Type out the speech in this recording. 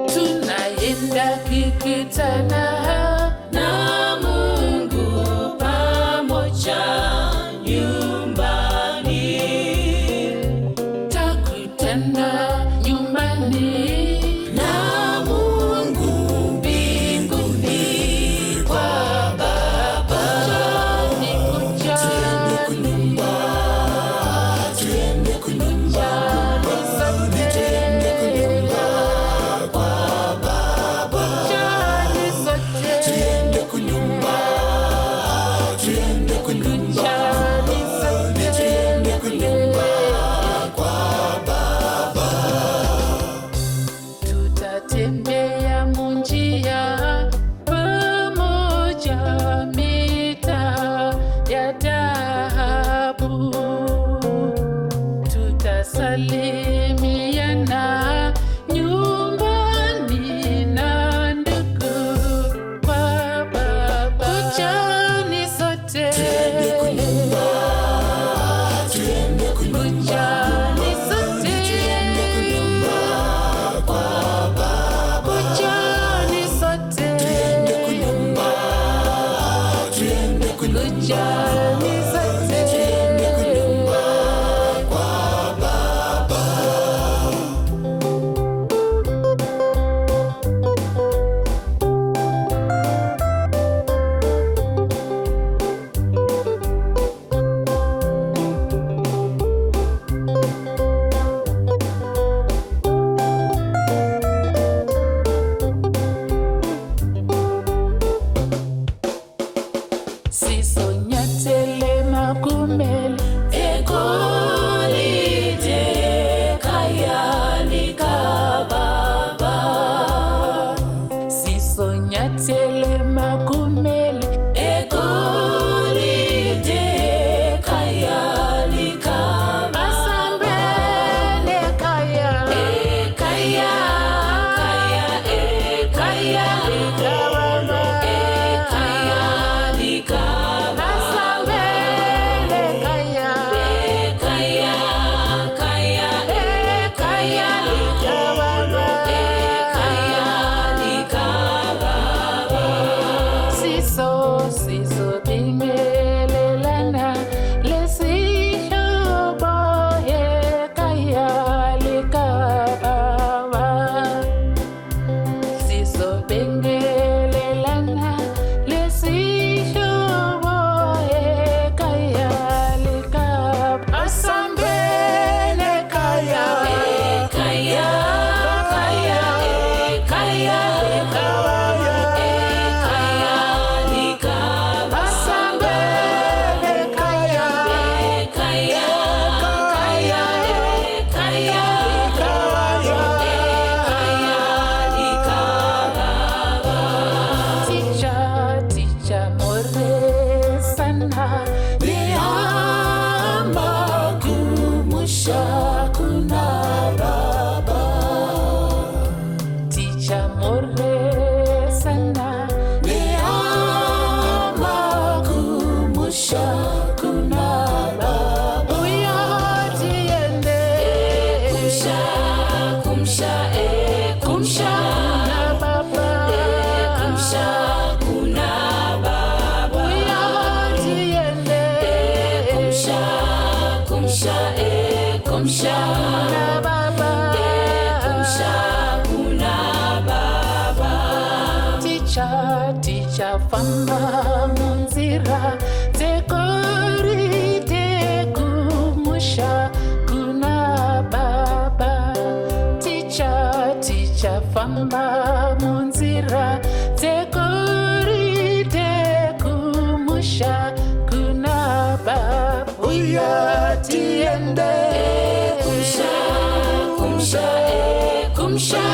Tunaenda kukutana na Mungu pamoja nyumbani. Takutana nyumbani na Mungu mbinguni kwa Baba. Tuende kunyumba tutatembea munjia pamoja mita ya dhahabu, tutasalimiana nyumbani na ndugu kwa Baba. Kujani sote sisonyatele makumele egolide kayalika Baba. Sisonyatele makumele egolide kayalika Basambele kaya kaya siso bingelelana lesisho boye kayalika Baba. Siso bingelelana lesisho boye kayalika Basambele kaya Ticha famba munzira tekorite kumusha kuna Baba. Ticha famba munzira tekorite kumusha kuna Baba. Uya tiende kumsha